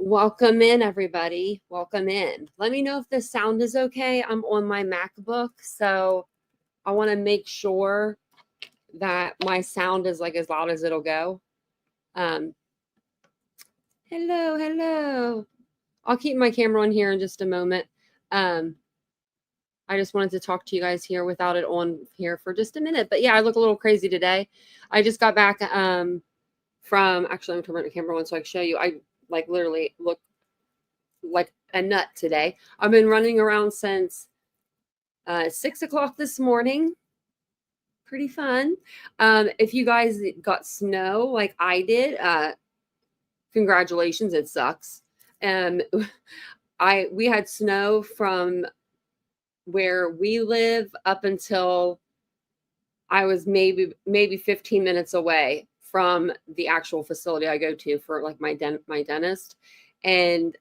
Welcome in, everybody. Welcome in. Let me know if the sound is okay. I'm on my MacBook, so I want to make sure that my sound is like as loud as it'll go. Hello. I'll keep my camera on here in just a moment. I just wanted to talk to you guys here without it on here for just a minute. But yeah, I look a little crazy today. I just got back from, actually, I'm turning the camera on so I can show you. I like literally look like a nut today. I've been running around since 6 o'clock this morning. Pretty fun. If you guys got snow like I did, congratulations. It sucks. We had snow from where we live up until I was maybe 15 minutes away from the actual facility I go to for like my dentist, and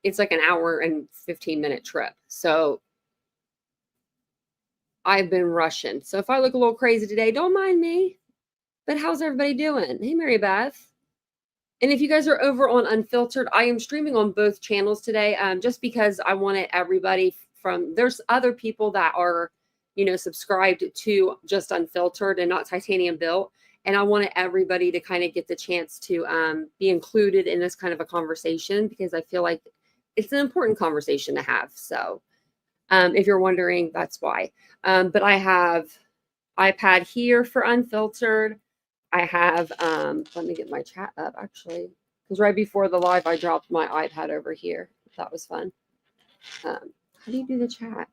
it's like an hour and 15-minute trip. So I've been rushing. So if I look a little crazy today, don't mind me. But how's everybody doing? Hey, Mary Beth. And if you guys are over on Unfiltered, I am streaming on both channels today, just because I wanted everybody there's other people that are, subscribed to just Unfiltered and not TitaniumBuilt. And I wanted everybody to kind of get the chance to be included in this kind of a conversation, because I feel like it's an important conversation to have. So if you're wondering, that's why. But I have iPad here for Unfiltered. I have, let me get my chat up actually, because right before the live, I dropped my iPad over here. That was fun. How do you do the chat?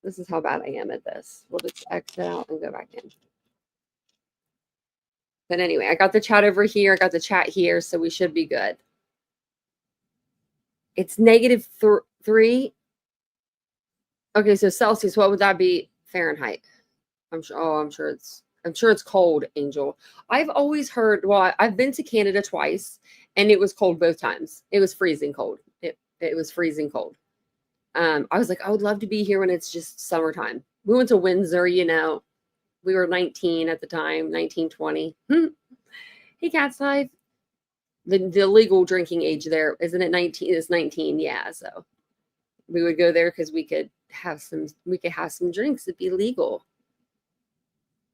This is how bad I am at this. We'll just exit out and go back in. But anyway, I got the chat over here. I got the chat here, so we should be good. It's -3. Okay, so Celsius, what would that be Fahrenheit? I'm sure it's cold, Angel. I've always heard, well, I've been to Canada twice, and it was cold both times. It was freezing cold. It was freezing cold. I was like, I would love to be here when it's just summertime. We went to Windsor, we were 19 at the time, 19, 20. Hey, Cat's Life. The legal drinking age there, isn't it 19? It's 19, yeah. So we would go there because we could have some drinks. It'd be legal.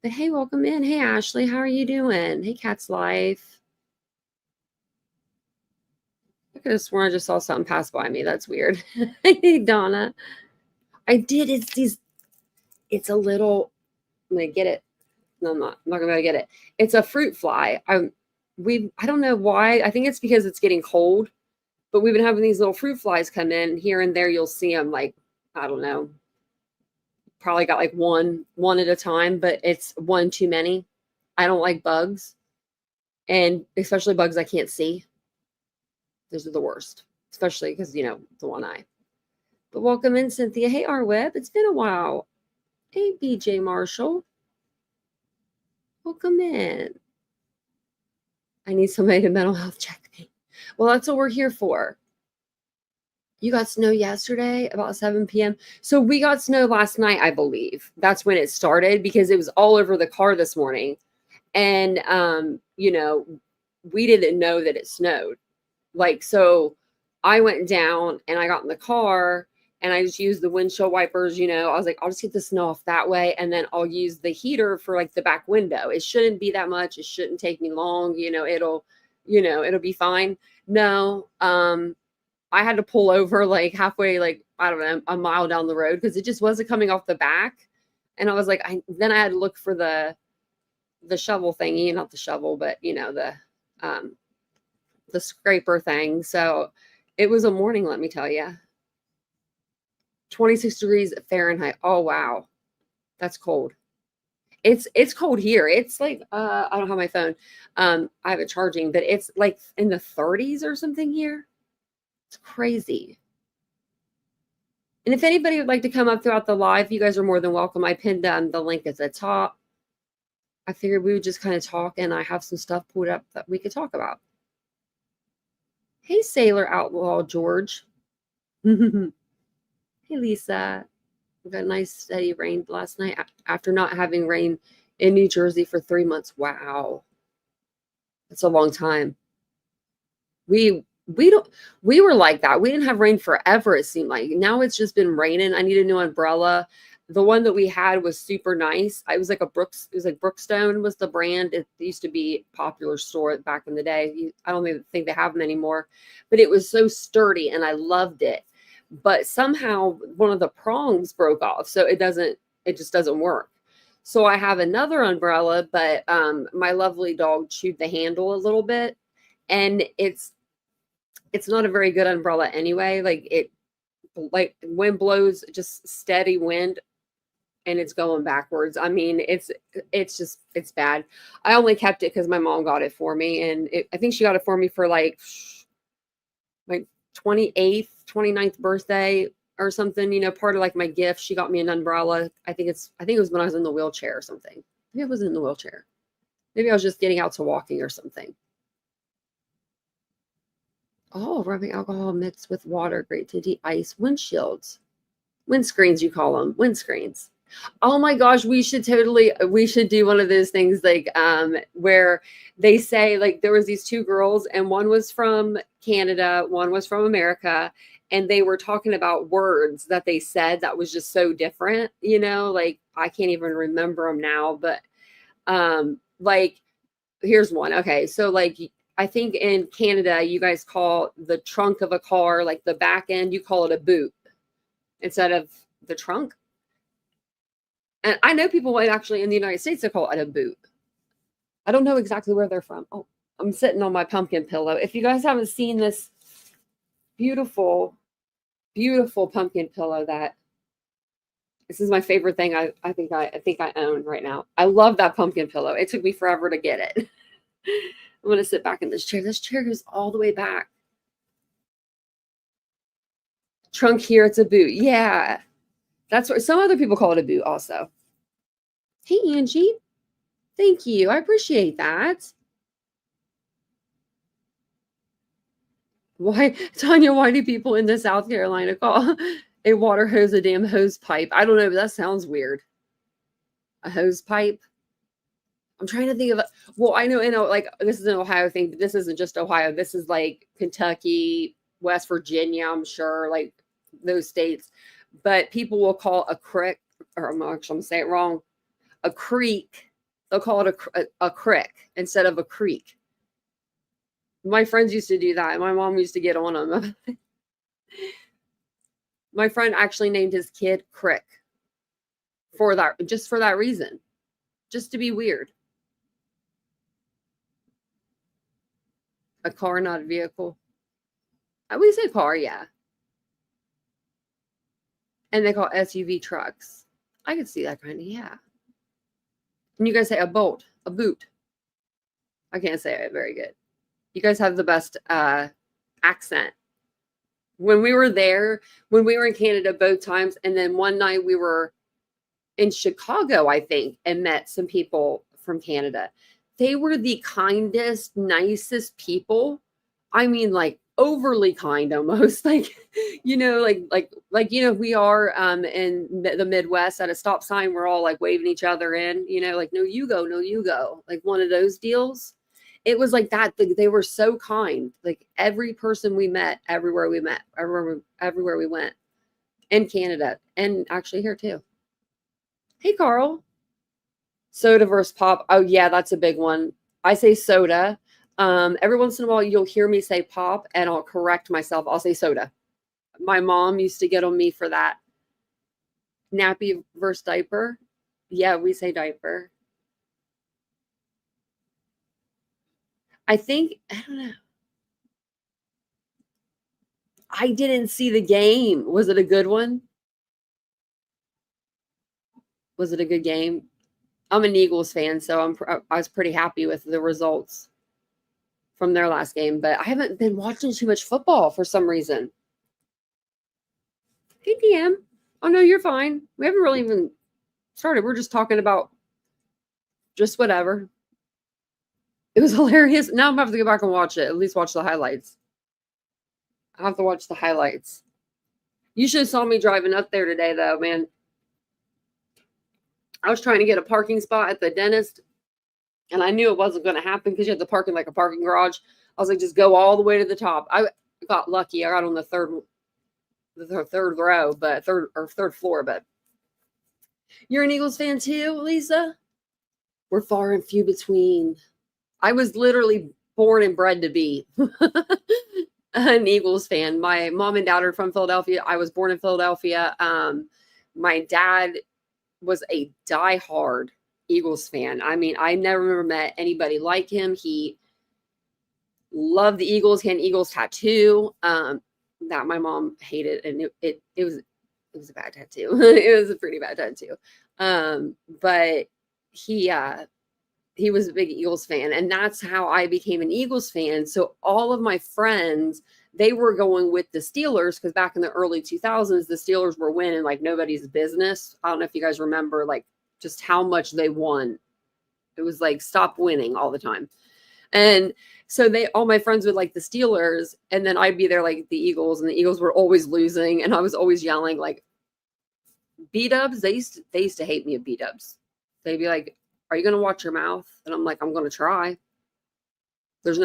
But hey, welcome in. Hey, Ashley, how are you doing? Hey, Cat's Life. I could have sworn I just saw something pass by me. That's weird. Hey, Donna. I did. It's a little, I'm going to get it. No, I'm not going to be able to get it. It's a fruit fly. I don't know why. I think it's because it's getting cold, but we've been having these little fruit flies come in here and there. You'll see them like, I don't know, probably got like one at a time, but it's one too many. I don't like bugs, and especially bugs I can't see. Those are the worst, especially because, the one eye. But welcome in, Cynthia. Hey, R-Web. It's been a while. Hey, BJ Marshall. Welcome in. I need somebody to mental health check me. Well, that's what we're here for. You got snow yesterday about 7 p.m. So we got snow last night, I believe. That's when it started, because it was all over the car this morning. And, we didn't know that it snowed. So I went down and I got in the car and I just used the windshield wipers. I was like, I'll just get the snow off that way. And then I'll use the heater for like the back window. It shouldn't be that much. It shouldn't take me long. It'll be fine. No, I had to pull over like halfway, like, I don't know, a mile down the road, because it just wasn't coming off the back. And I was like, then I had to look for the shovel thingy, not the shovel, but the scraper thing. So it was a morning, let me tell you. 26 degrees Fahrenheit. Oh, wow. That's cold. It's cold here. It's like, I don't have my phone. I have it charging, but it's like in the 30s or something here. It's crazy. And if anybody would like to come up throughout the live, you guys are more than welcome. I pinned the link at the top. I figured we would just kind of talk, and I have some stuff pulled up that we could talk about. Hey, Sailor Outlaw George. Hey, Lisa. We got a nice steady rain last night after not having rain in New Jersey for 3 months. Wow. That's a long time. we don't we were like that. We didn't have rain forever, it seemed like. Now it's just been raining. I need a new umbrella. The one that we had was super nice. It was like Brookstone was the brand. It used to be a popular store back in the day. I don't even think they have them anymore, but it was so sturdy and I loved it. But somehow one of the prongs broke off, so it just doesn't work. So I have another umbrella, but my lovely dog chewed the handle a little bit, and it's not a very good umbrella anyway. Like wind blows, just steady wind, and it's going backwards. I mean, it's bad. I only kept it because my mom got it for me, and I think she got it for me for like my 28th, 29th birthday or something, part of like my gift. She got me an umbrella. I think it was when I was in the wheelchair or something. Maybe I wasn't in the wheelchair. Maybe I was just getting out to walking or something. Oh, rubbing alcohol mixed with water, great to de-ice windshields. Windscreens, you call them. Windscreens. Oh my gosh, we should do one of those things like where they say like there was these two girls and one was from Canada, one was from America, and they were talking about words that they said that was just so different, like I can't even remember them now, but like here's one. Okay, so like I think in Canada you guys call the trunk of a car, like the back end, you call it a boot instead of the trunk. And I know people actually in the United States, they call it a boot. I don't know exactly where they're from. Oh, I'm sitting on my pumpkin pillow. If you guys haven't seen this beautiful, beautiful pumpkin pillow, this is my favorite thing I think I own right now. I love that pumpkin pillow. It took me forever to get it. I'm going to sit back in this chair. This chair goes all the way back. Trunk here, it's a boot. Yeah. That's what some other people call it, a boot also. Hey, Angie. Thank you. I appreciate that. Why, Tanya, why do people in the South Carolina call a water hose a damn hose pipe? I don't know, but that sounds weird. A hose pipe? I'm trying to think of well, I know, like this is an Ohio thing, but this isn't just Ohio. This is like Kentucky, West Virginia, I'm sure, like those states. But people will call a creek, or I'm actually going to say it wrong, a creek. They'll call it a creek instead of a creek. My friends used to do that. My mom used to get on them. My friend actually named his kid Crick for that reason, just to be weird. A car, not a vehicle. We say car, yeah. And they call SUV trucks. I could see that kind of, yeah. And you guys say a boat, a boot. I can't say it very good. You guys have the best accent. When we were in Canada both times, and then one night we were in Chicago, I think, and met some people from Canada. They were the kindest, nicest people. I mean, like overly kind almost, like we are in the Midwest at a stop sign, we're all like waving each other in, like no you go, like one of those deals. It was like that. They were so kind, like every person we met, everywhere we went in Canada, and actually here too. Hey Carl. Soda versus pop. Oh yeah, that's a big one. I say soda. Every once in a while, you'll hear me say pop, and I'll correct myself. I'll say soda. My mom used to get on me for that. Nappy versus diaper. Yeah, we say diaper. I don't know. I didn't see the game. Was it a good one? Was it a good game? I'm an Eagles fan, so I was pretty happy with the results from their last game, but I haven't been watching too much football for some reason. Hey, DM. Oh, no, you're fine. We haven't really even started. We're just talking about just whatever. It was hilarious. Now I'm going to have to go back and watch it. At least watch the highlights. I have to watch the highlights. You should have saw me driving up there today, though, man. I was trying to get a parking spot at the dentist, and I knew it wasn't going to happen because you had to park in like a parking garage. I was like, just go all the way to the top. I got lucky. I got on the third row, but third floor. But you're an Eagles fan too, Lisa? We're far and few between. I was literally born and bred to be an Eagles fan. My mom and dad are from Philadelphia. I was born in Philadelphia. My dad was a diehard Eagles fan. I mean, I never met anybody like him. He loved the Eagles. He had an Eagles tattoo that my mom hated, and it was a bad tattoo. It was a pretty bad tattoo. But he was a big Eagles fan, and that's how I became an Eagles fan. So all of my friends, they were going with the Steelers because back in the early 2000s, the Steelers were winning like nobody's business. I don't know if you guys remember like just how much they won. It was like stop winning all the time. And so all my friends would like the Steelers, and then I'd be there like the Eagles, and the Eagles were always losing, and I was always yelling like B-dubs. They used to hate me at B-dubs. They'd be like, are you going to watch your mouth? And I'm like, I'm going to try. There's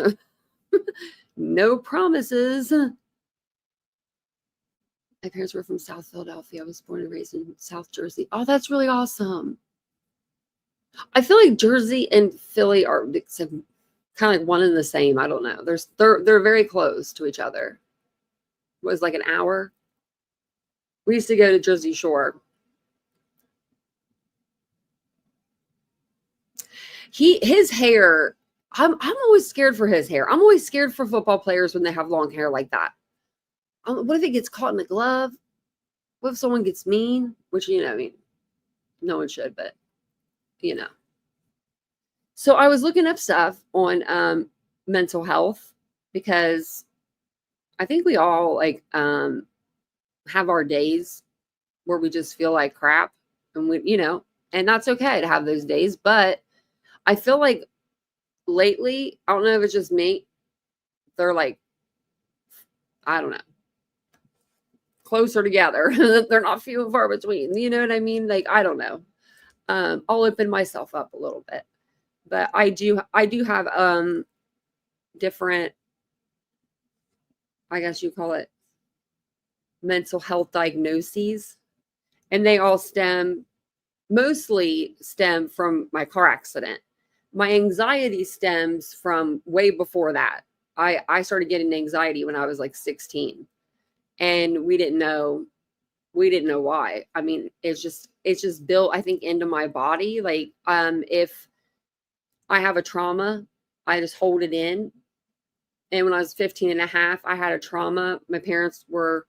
no promises. My parents were from South Philadelphia. I was born and raised in South Jersey. Oh, that's really awesome. I feel like Jersey and Philly are kind of like one and the same. I don't know. They're very close to each other. It was like an hour. We used to go to Jersey Shore. His hair, I'm always scared for his hair. I'm always scared for football players when they have long hair like that. What if it gets caught in a glove? What if someone gets mean? Which, I mean, no one should, but, So I was looking up stuff on mental health because I think we all, like, have our days where we just feel like crap. And, and that's okay to have those days, but I feel like lately, I don't know if it's just me, they're like, I don't know, closer together. They're not few and far between. You know what I mean? Like, I don't know. I'll open myself up a little bit. But I do have different, I guess you call it, mental health diagnoses. And they all mostly stem from my car accident. My anxiety stems from way before that. I started getting anxiety when I was like 16, and we didn't know why. I mean, it's just built, I think, into my body. Like, if I have a trauma, I just hold it in. And when I was 15 and a half, I had a trauma. My parents were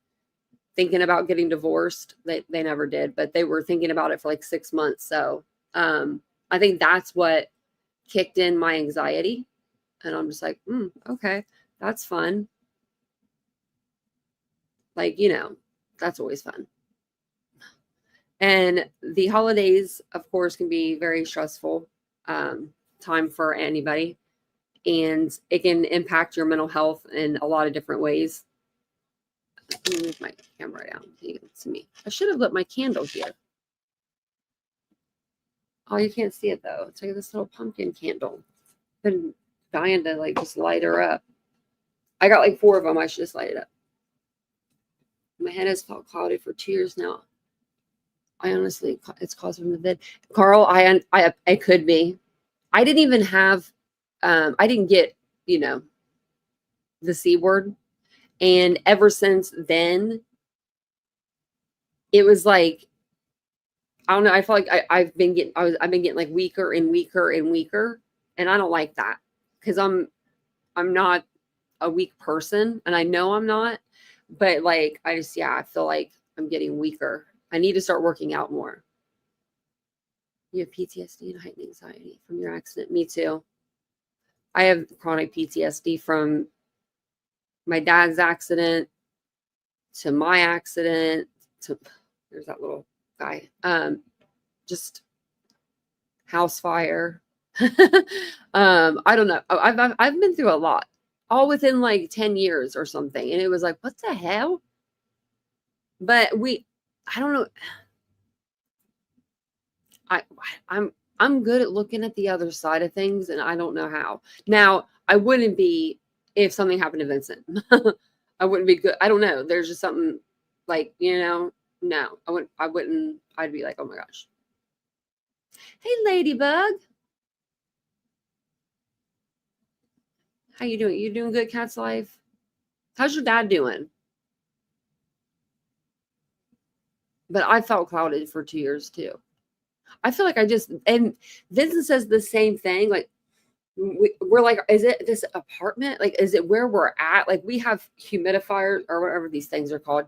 thinking about getting divorced. They never did, but they were thinking about it for like 6 months. So I think that's what kicked in my anxiety. And I'm just like, okay, that's fun. Like, that's always fun. And the holidays, of course, can be very stressful time for anybody. And it can impact your mental health in a lot of different ways. Let me move my camera down so you can see me. I should have lit my candle here. Oh, you can't see it though. It's like this little pumpkin candle. Been dying to like just light her up. I got like 4 of them. I should just light it up. My head has felt cloudy for 2 years now. I honestly, it's caused from the vid. Carl, I could be. I didn't even have, I didn't get, the C word. And ever since then, it was like, I don't know. I feel like I've been getting like weaker and weaker and weaker. And I don't like that because I'm not a weak person, and I know I'm not, but like, I feel like I'm getting weaker. I need to start working out more. You have PTSD and heightened anxiety from your accident. Me too. I have chronic PTSD from my dad's accident to my accident to, there's that little guy, just house fire. I don't know. I've been through a lot, all within like 10 years or something. And it was like, what the hell? But I don't know. I'm good at looking at the other side of things, and I don't know how. Now, I wouldn't be if something happened to Vincent. I wouldn't be good. I don't know. There's just something like, no, I'd be like, oh my gosh. Hey, Ladybug. How you doing? You doing good, Cat's Life? How's your dad doing? But I felt clouded for 2 years too. I feel like and Vincent says the same thing. Like, we're like, is it this apartment? Like, is it where we're at? Like, we have humidifiers or whatever these things are called.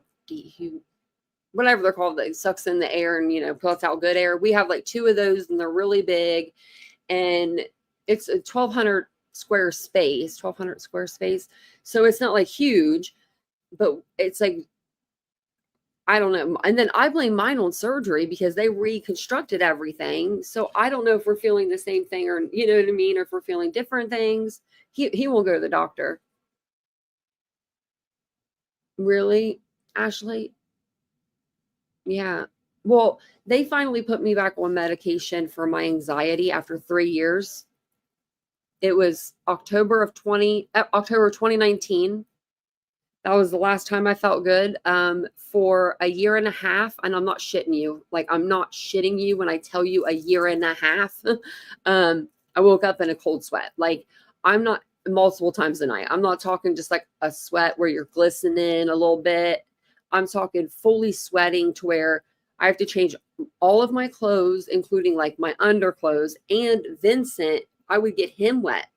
Whatever they're called, that sucks in the air and, puts out good air. We have like 2 of those and they're really big. And it's a 1,200 square space. So it's not like huge, but it's like, I don't know. And then I blame mine on surgery because they reconstructed everything. So I don't know if we're feeling the same thing or, you know what I mean? Or if we're feeling different things. He won't go to the doctor. Really, Ashley? Yeah. Well, they finally put me back on medication for my anxiety after 3 years. It was October 2019. That was the last time I felt good, for a year and a half. And I'm not shitting you. Like, I'm not shitting you when I tell you a year and a half. I woke up in a cold sweat. Like, I'm not multiple times a night. I'm not talking just like a sweat where you're glistening a little bit. I'm talking fully sweating to where I have to change all of my clothes, including like my underclothes. And Vincent, I would get him wet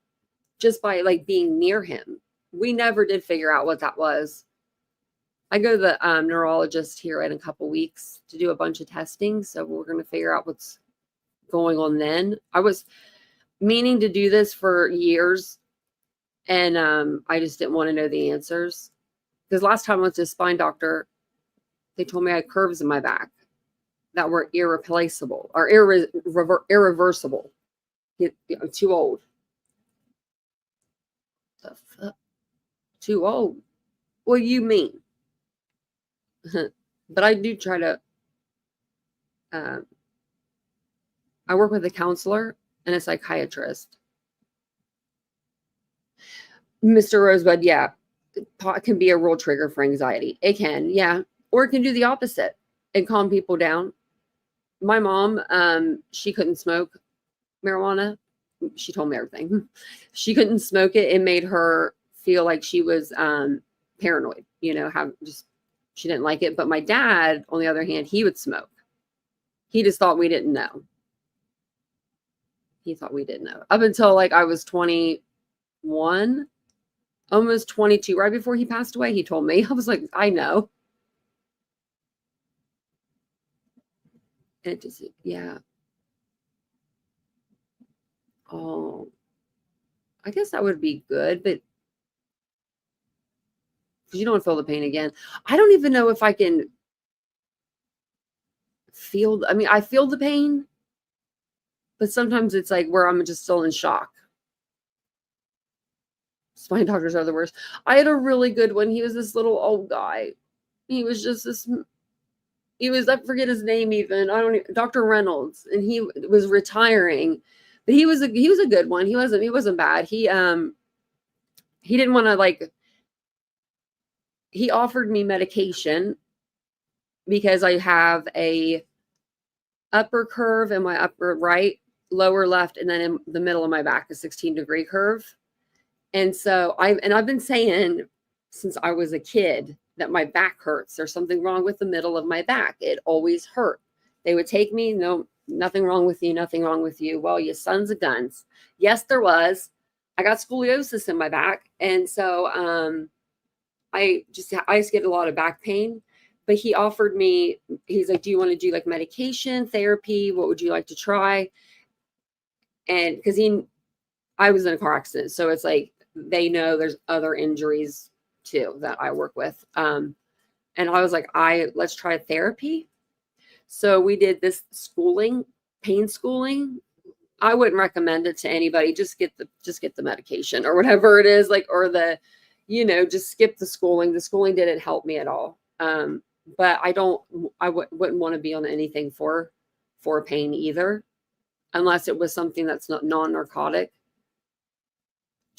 just by like being near him. We never did figure out what that was. I go to the neurologist here in a couple weeks to do a bunch of testing. So we're going to figure out what's going on then. I was meaning to do this for years. And I just didn't want to know the answers. Because last time I went to a spine doctor, they told me I had curves in my back that were irreplaceable or irreversible. I'm too old. The fuck? Too old? What do you mean? But I do try to. I work with a counselor and a psychiatrist. Mr. Rosebud, yeah, pot can be a real trigger for anxiety. It can, yeah. Or it can do the opposite and calm people down. My mom, she couldn't smoke marijuana. She told me everything. She couldn't smoke it. It made her feel like she was paranoid, she didn't like it. But my dad, on the other hand, he would smoke. He just thought we didn't know. He thought we didn't know. Up until like I was 21, almost 22, right before he passed away, he told me. I was like, I know. And it just, yeah. Oh, I guess that would be good, but because you don't feel the pain again. I don't even know if I can feel, I feel the pain, but sometimes it's like where I'm just still in shock. Spine doctors are the worst. I had a really good one. He was this little old guy. He was just I forget his name even. Dr. Reynolds, and he was retiring, but he was a good one. He wasn't bad. He didn't want to he offered me medication because I have a upper curve in my upper right, lower left, and then in the middle of my back, a 16-degree curve. And so I've been saying since I was a kid that my back hurts. There's something wrong with the middle of my back. It always hurt. They would take me, no, nothing wrong with you, nothing wrong with you. Well, you sons of guns. Yes, there was. I got scoliosis in my back. And so I just get a lot of back pain. But he offered me, he's like, do you want to do like medication, therapy? What would you like to try? And because I was in a car accident. So it's like, they know there's other injuries too that I work with. And I was like, let's try therapy. So we did this pain schooling. I wouldn't recommend it to anybody. Just get the medication or whatever it is, just skip the schooling. The schooling didn't help me at all. But I wouldn't want to be on anything for pain either, unless it was something that's not non-narcotic.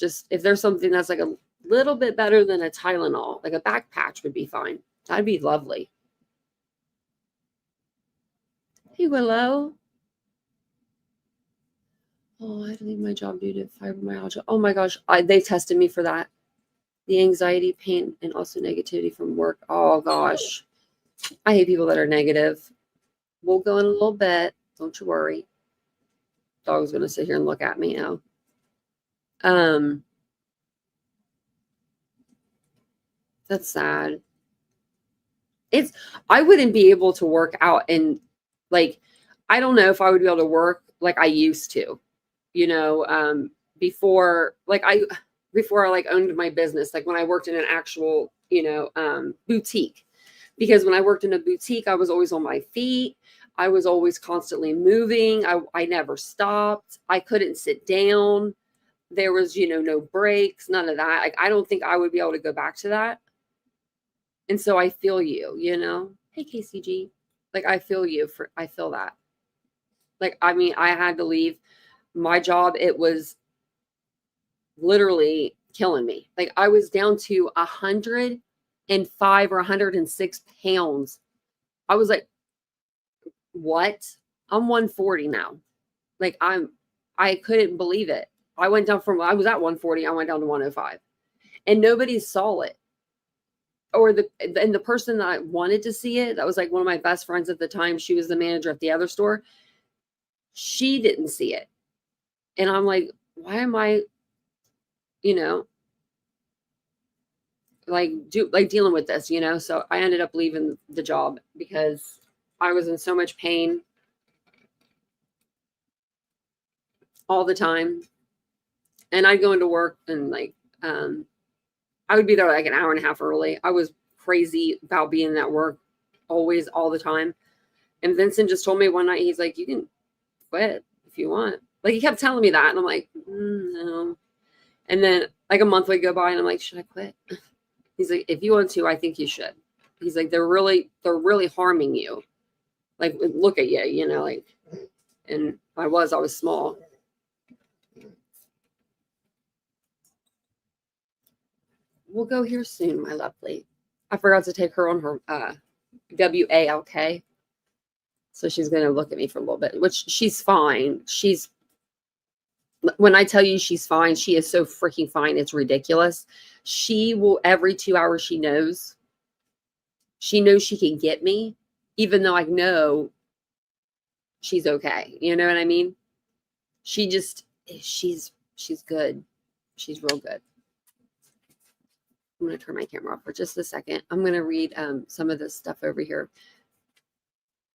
Just if there's something that's like Little bit better than a Tylenol. Like a back patch would be fine. That'd be lovely. Hey, Willow. Oh, I had to leave my job due to fibromyalgia. Oh my gosh, they tested me for that. The anxiety, pain, and also negativity from work. Oh gosh, I hate people that are negative. We'll go in a little bit. Don't you worry. Dog's gonna sit here and look at me now. That's sad. I wouldn't be able to work out, and like, I don't know if I would be able to work like I used to, before I like owned my business, like when I worked in an actual, boutique. Because when I worked in a boutique, I was always on my feet. I was always constantly moving. I never stopped. I couldn't sit down. There was, no breaks, none of that. Like, I don't think I would be able to go back to that. And so I feel you, Hey, KCG. Like, I feel that. Like, I mean, I had to leave my job. It was literally killing me. Like, I was down to 105 or 106 pounds. I was like, what? I'm 140 now. Like, I couldn't believe it. I went down I was at 140. I went down to 105, and nobody saw it. Or the person that I wanted to see it, that was like one of my best friends at the time. She was the manager at the other store. She didn't see it. And I'm why am I, dealing with this, So I ended up leaving the job because I was in so much pain all the time. And I'd go into work and I would be there like an hour and a half early. I was crazy about being at work always, all the time. And Vincent just told me one night, he's like, you can quit if you want. Like, he kept telling me that. And I'm like, no. And then like a month would go by and I'm like, should I quit? He's like, if you want to, I think you should. He's like, they're really harming you. Like, look at you, and I was small. We'll go here soon, my lovely. I forgot to take her on her WALK. So she's going to look at me for a little bit, which she's fine. When I tell you she's fine, she is so freaking fine. It's ridiculous. She will, every 2 hours, she knows she can get me, even though I know she's okay. You know what I mean? She's good. She's real good. I'm going to turn my camera off for just a second. I'm going to read some of this stuff over here.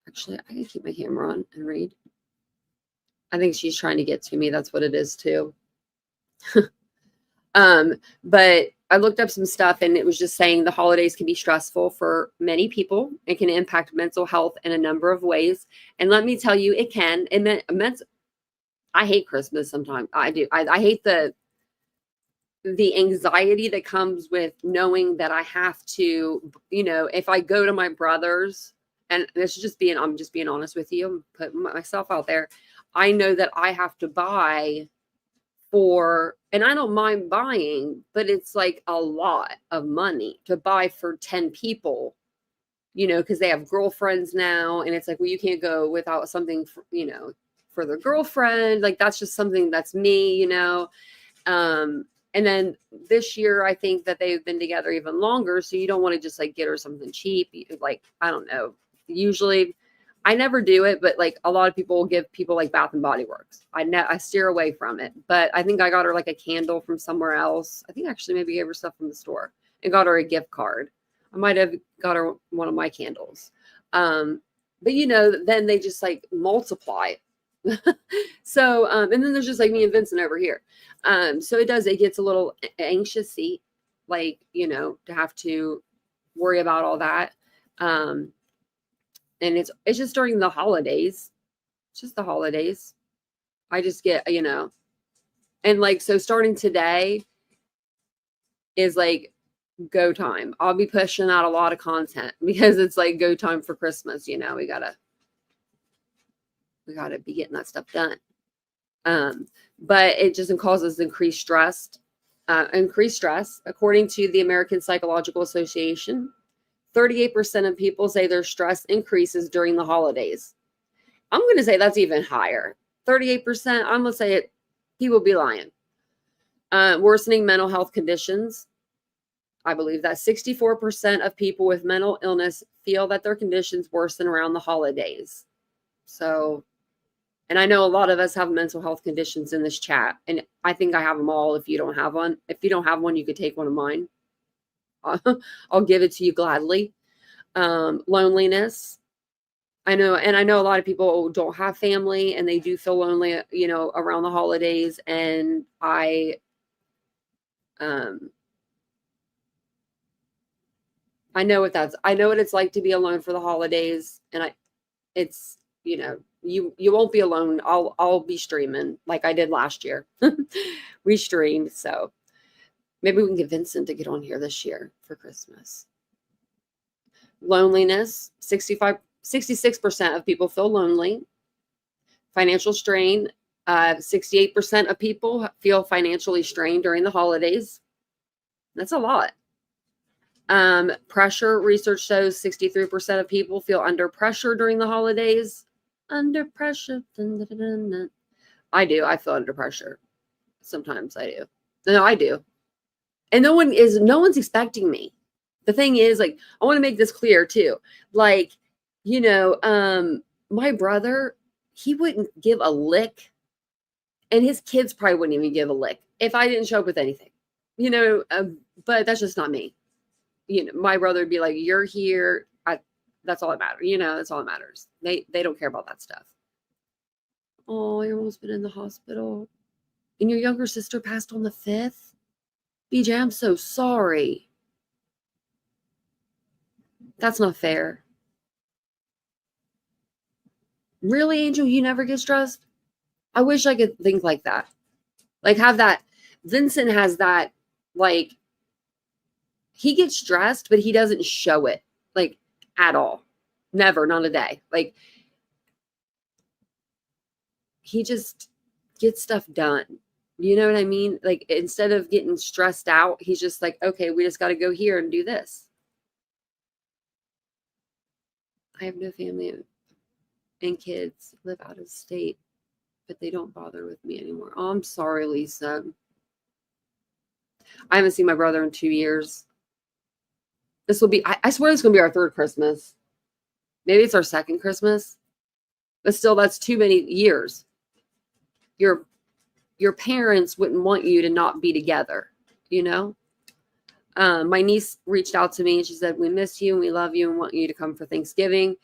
Actually, I can keep my camera on and read. I think she's trying to get to me. That's what it is too. But I looked up some stuff and it was just saying the holidays can be stressful for many people. It can impact mental health in a number of ways. And let me tell you, it can. I hate Christmas sometimes. I do. I hate the anxiety that comes with knowing that I have to, if I go to my brother's, and I'm just being honest with you, I'm putting myself out there. I know that I have to buy and I don't mind buying, but it's like a lot of money to buy for 10 people, because they have girlfriends now. And it's like, well, you can't go without something, for their girlfriend. Like, that's just something that's me, and then this year, I think that they've been together even longer. So you don't want to just like get her something cheap. Like, I don't know. Usually I never do it, but like a lot of people will give people like Bath and Body Works. I steer away from it, but I think I got her like a candle from somewhere else. I think I actually maybe gave her stuff from the store and got her a gift card. I might have got her one of my candles. But then they just like multiply. So, and then there's just like me and Vincent over here. So it gets a little anxious, like, to have to worry about all that. And it's just during the holidays. It's just the holidays. I just get, and like, so starting today is like go time. I'll be pushing out a lot of content because it's like go time for Christmas. We gotta be getting that stuff done. But it just causes increased stress. increased stress. According to the American Psychological Association, 38% of people say their stress increases during the holidays. I'm going to say that's even higher. 38%, I'm going to say it, he will be lying. Worsening mental health conditions. I believe that 64% of people with mental illness feel that their conditions worsen around the holidays. So, and I know a lot of us have mental health conditions in this chat, and I think I have them all if you don't have one. If you don't have one, you could take one of mine. I'll give it to you gladly. Loneliness. I know a lot of people don't have family and they do feel lonely, around the holidays. And I know what it's like to be alone for the holidays. And you won't be alone. I'll be streaming like I did last year. We streamed. So maybe we can get Vincent to get on here this year for Christmas. Loneliness, 66% of people feel lonely. Financial strain, 68% of people feel financially strained during the holidays. That's a lot. Pressure, research shows 63% of people feel under pressure during the holidays. Under pressure. Dun, dun, dun, dun. I do. I feel under pressure. Sometimes I do. No, I do. And no one's expecting me. The thing is, like, I want to make this clear too. Like, my brother, he wouldn't give a lick, and his kids probably wouldn't even give a lick if I didn't show up with anything, but that's just not me. My brother would be like, you're here. That's all that matters. That's all that matters. They don't care about that stuff. Oh, your mom's been in the hospital and your younger sister passed on the 5th. BJ, I'm so sorry. That's not fair. Really, Angel, you never get stressed? I wish I could think like that. Like, have that. Vincent has that, like, he gets stressed, but he doesn't show it, like, at all. Never, not a day. Like, he just gets stuff done. You know what I mean? Like, instead of getting stressed out, he's just like, okay, we just got to go here and do this. I have no family and kids, live out of state, but they don't bother with me anymore. Oh, I'm sorry, Lisa. I haven't seen my brother in 2 years. This will be, I swear this is going to be our 3rd Christmas. Maybe it's our 2nd Christmas. But still, that's too many years. Your parents wouldn't want you to not be together, My niece reached out to me and she said, we miss you and we love you and want you to come for Thanksgiving.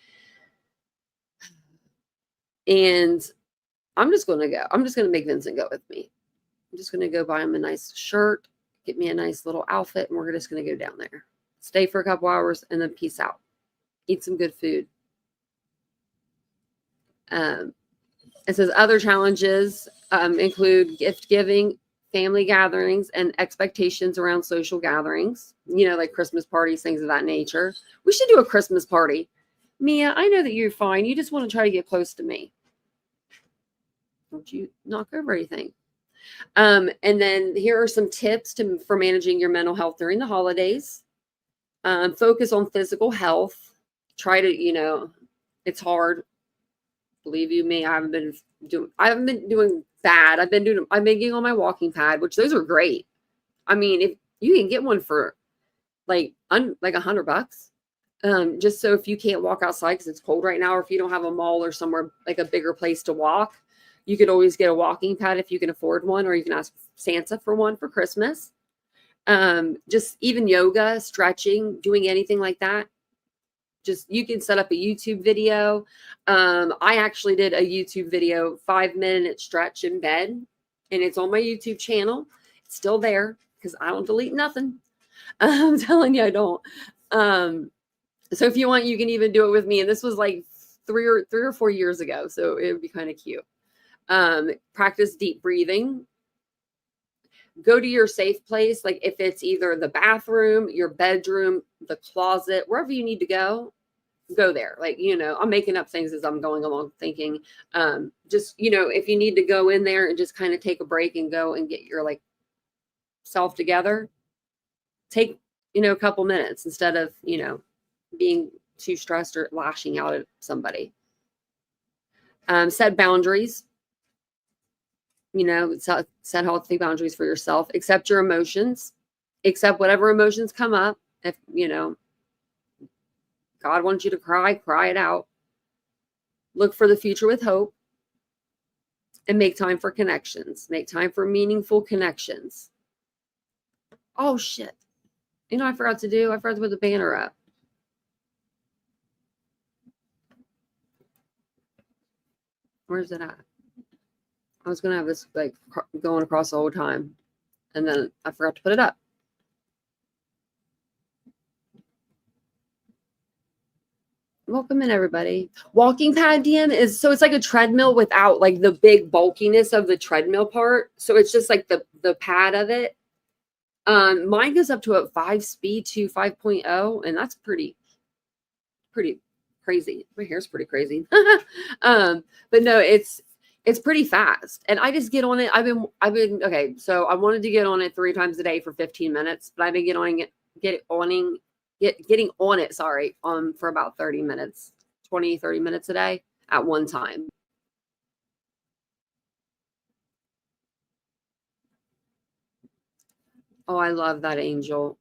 And I'm just going to go. I'm just going to make Vincent go with me. I'm just going to go buy him a nice shirt, get me a nice little outfit, and we're just going to go down there. Stay for a couple hours and then peace out. Eat some good food. It says other challenges include gift giving, family gatherings, and expectations around social gatherings, like Christmas parties, things of that nature. We should do a Christmas party. Mia, I know that you're fine. You just want to try to get close to me. Don't you knock over anything. And then here are some tips for managing your mental health during the holidays. Focus on physical health. Try to, it's hard. Believe you me, I haven't been doing bad. I've been getting on my walking pad, which those are great. I mean, if you can get one for like $100, just so if you can't walk outside because it's cold right now, or if you don't have a mall or somewhere like a bigger place to walk, you could always get a walking pad if you can afford one, or you can ask Santa for one for Christmas. Just even yoga, stretching, doing anything like that. Just, you can set up a YouTube video. I actually did a YouTube video, 5-minute stretch in bed, and it's on my YouTube channel. It's still there because I don't delete nothing. I'm telling you, I don't. So if you want, you can even do it with me. And this was like 3 or 4 years ago. So it would be kind of cute. Practice deep breathing. Go to your safe place. Like if it's either the bathroom, your bedroom, the closet, wherever you need to go there. Like, I'm making up things as I'm going along thinking, just, if you need to go in there and just kind of take a break and go and get your like yourself together, take, a couple minutes instead of, being too stressed or lashing out at somebody. Set boundaries. Set healthy boundaries for yourself. Accept your emotions. Accept whatever emotions come up. If, God wants you to cry it out. Look for the future with hope. And make time for connections. Make time for meaningful connections. Oh, shit. I forgot to put the banner up. Where's it at? I was going to have this like going across the whole time. And then I forgot to put it up. Welcome in, everybody. Walking pad, DM, it's like a treadmill without like the big bulkiness of the treadmill part. So it's just like the pad of it. Mine goes up to a 5-speed to 5.0, and that's pretty crazy. My hair's pretty crazy. But no, it's pretty fast. And I just get on it. I've been okay. So I wanted to get on it 3 times a day for 15 minutes, but I've been getting on it, for about 30 minutes, 20, 30 minutes a day at one time. Oh, I love that, Angel.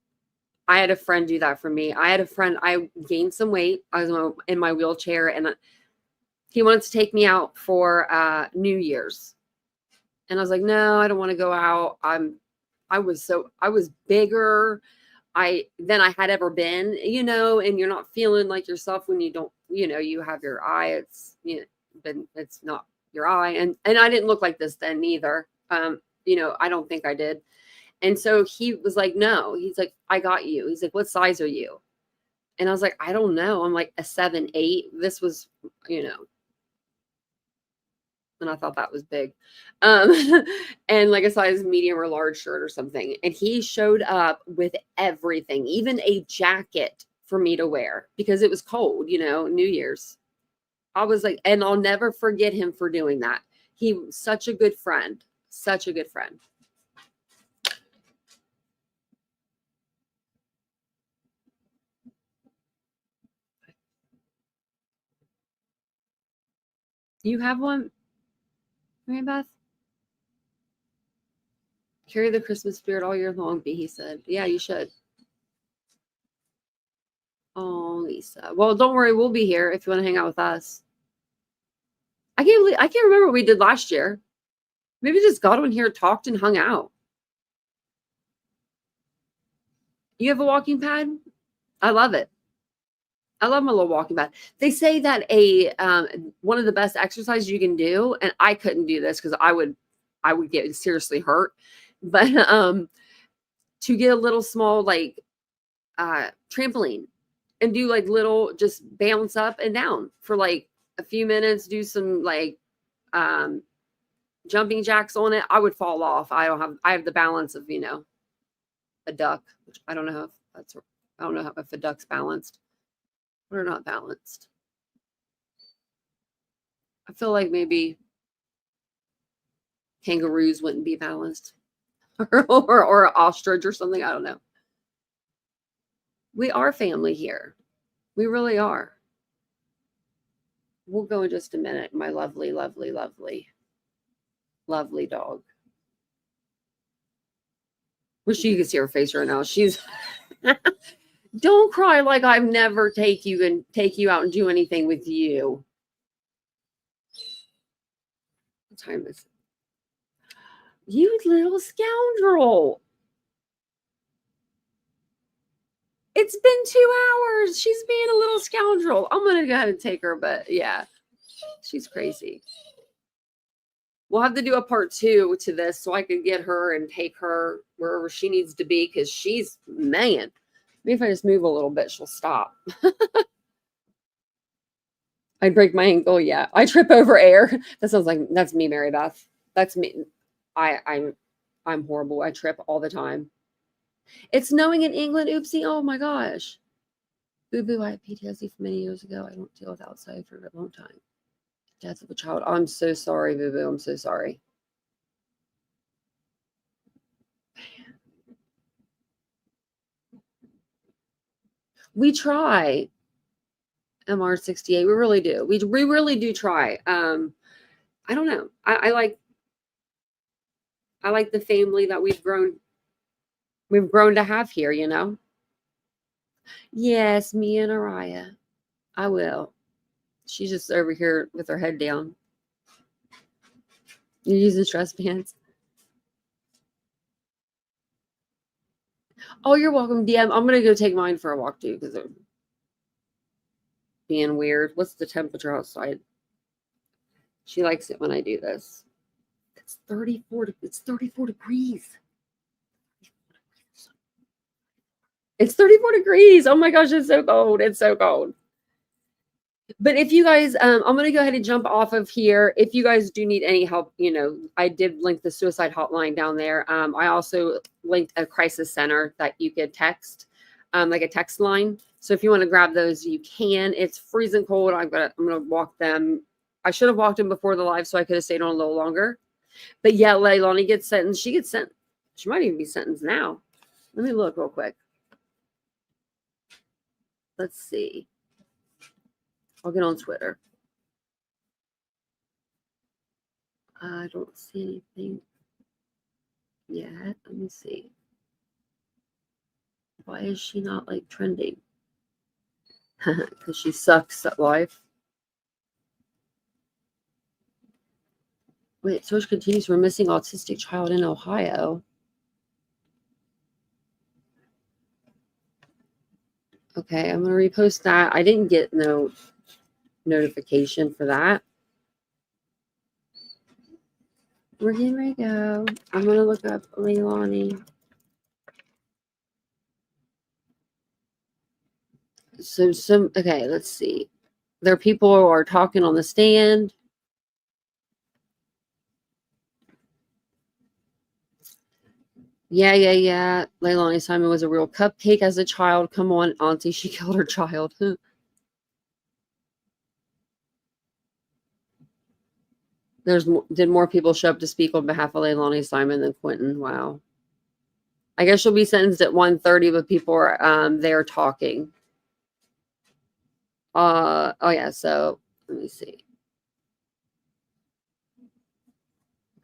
I had a friend do that for me. I gained some weight. I was in my wheelchair, and he wanted to take me out for New Year's. And I was like, no, I don't want to go out. I was bigger than I had ever been, and you're not feeling like yourself when you don't, you have your eye, but it's not your eye. And I didn't look like this then either. I don't think I did. And so he was like, no, he's like, I got you. He's like, what size are you? And I was like, I don't know. I'm like a 7'8". This was, and I thought that was big. And like a size medium or large shirt or something. And he showed up with everything, even a jacket for me to wear because it was cold, New Year's. I was like, and I'll never forget him for doing that. He was such a good friend, such a good friend. You have one, Mary Beth? Carry the Christmas spirit all year long, B, he said. Yeah, you should. Oh, Lisa. Well, don't worry. We'll be here if you want to hang out with us. I can't remember what we did last year. Maybe just got on here, talked, and hung out. You have a walking pad? I love it. I love my little walking pad. They say that one of the best exercises you can do, and I couldn't do this because I would get seriously hurt, but to get a little small like trampoline and do like little just bounce up and down for like a few minutes, do some like jumping jacks on it. I would fall off. I have the balance of a duck, which I don't know if a duck's balanced or not balanced. I feel like maybe kangaroos wouldn't be balanced or an ostrich or something. I don't know. We are family here. We really are. We'll go in just a minute. My lovely, lovely, lovely, lovely dog. Wish you could see her face right now. She's don't cry like I've never take you out and do anything with you. What time is it? You little scoundrel. It's been 2 hours. She's being a little scoundrel. I'm going to go ahead and take her, but yeah, she's crazy. We'll have to do a part 2 to this so I can get her and take her wherever she needs to be because she's, man, maybe if I just move a little bit, she'll stop. I break my ankle. Yeah. I trip over air. That sounds like, that's me, Mary Beth. That's me. I'm horrible. I trip all the time. It's snowing in England. Oopsie. Oh my gosh. Boo boo. I had PTSD from many years ago. I don't deal with outside for a long time. Death of a child. I'm so sorry, boo boo. I'm so sorry. We try. MR68. We really do. We really do try. I don't know. I like the family that we've grown to have here, you know? Yes, me and Araya. I will. She's just over here with her head down. You're using stress bands. Oh, you're welcome, DM. I'm gonna go take mine for a walk too, because they're being weird. What's the temperature outside? She likes it when I do this. It's 34. It's 34 degrees. It's 34 degrees. Oh my gosh, it's so cold. It's so cold. But if you guys, I'm going to go ahead and jump off of here. If you guys do need any help, you know, I did link the suicide hotline down there. I also linked a crisis center that you could text, like a text line. So if you want to grab those, you can. It's freezing cold. I'm gonna walk them. I should have walked them before the live, so I could have stayed on a little longer. But yeah, Leilani gets sentenced. She gets sent. She might even be sentenced now. Let me look real quick. Let's see. I'll get on Twitter. I don't see anything yet. Let me see. Why is she not like trending? Because she sucks at life. Wait, search continues for missing autistic child in Ohio. Okay, I'm going to repost that. I didn't get no notification for that. We're getting ready to go. I'm going to look up Leilani. Okay, let's see. There are people who are talking on the stand. Yeah. Leilani Simon was a real cupcake as a child. Come on, Auntie, she killed her child. Did more people show up to speak on behalf of Leilani Simon than Quentin? Wow. I guess she'll be sentenced at 1:30, but people are there talking. Oh yeah, so let me see.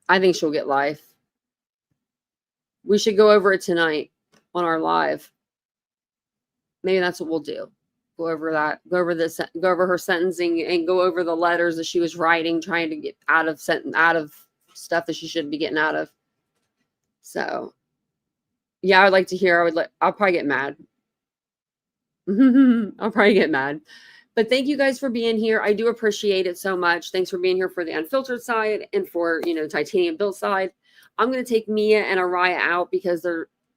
I think she'll get life. We should go over it tonight on our live. Maybe that's what we'll do. Go over that. Go over her sentencing and go over the letters that she was writing, trying to get out of stuff that she shouldn't be getting out of. So, yeah, I would like to hear. I'll probably get mad. I'll probably get mad. But thank you guys for being here. I do appreciate it so much. Thanks for being here for the unfiltered side and for, TitaniumBuilt side. I'm going to take Mia and Araya out because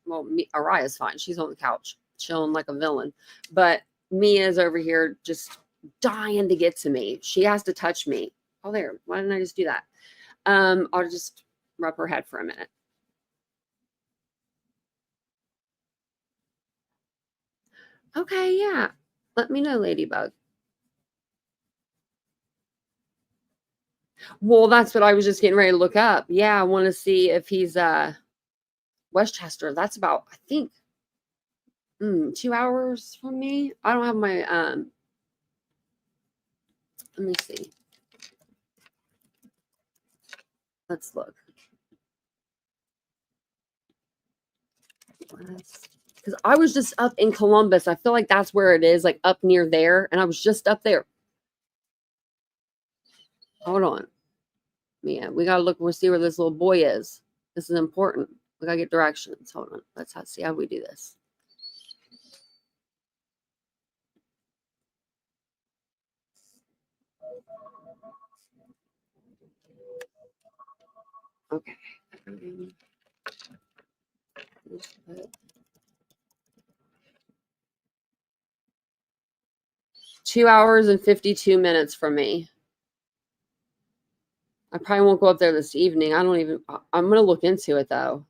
Araya's fine. She's on the couch chilling like a villain. But Mia's over here just dying to get to me. She has to touch me. Oh, there. Why didn't I just do that? I'll just rub her head for a minute. Okay, yeah. Let me know, Ladybug. Well, that's what I was just getting ready to look up. Yeah, I want to see if he's Westchester. That's about, I think, 2 hours from me. I don't have my let me see. Let's look. Because I was just up in Columbus. I feel like that's where it is, like up near there. And I was just up there. Hold on. Yeah, we got to look. We'll see where this little boy is. This is important. We got to get directions. Hold on. Let's see how we do this. Okay. 2 hours and 52 minutes from me. I probably won't go up there this evening. I'm going to look into it though.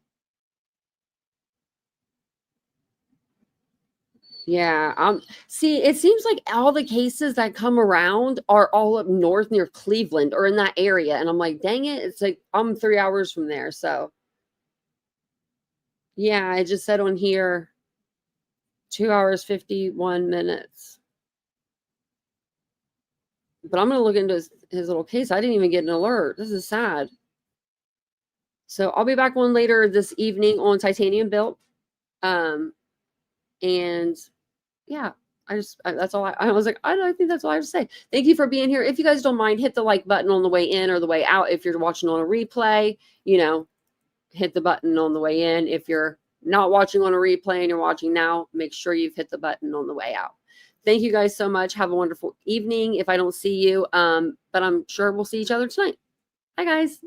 Yeah. See, it seems like all the cases that come around are all up north near Cleveland or in that area. And I'm like, dang it. It's like, I'm 3 hours from there. So yeah, I just said on here 2 hours, 51 minutes. But I'm going to look into his little case. I didn't even get an alert. This is sad. So I'll be back on later this evening on TitaniumBuilt. And yeah, that's all I was like, I think that's all I have to say. Thank you for being here. If you guys don't mind, hit the like button on the way in or the way out. If you're watching on a replay, you know, hit the button on the way in. If you're not watching on a replay and you're watching now, make sure you've hit the button on the way out. Thank you guys so much. Have a wonderful evening if I don't see you. But I'm sure we'll see each other tonight. Bye, guys.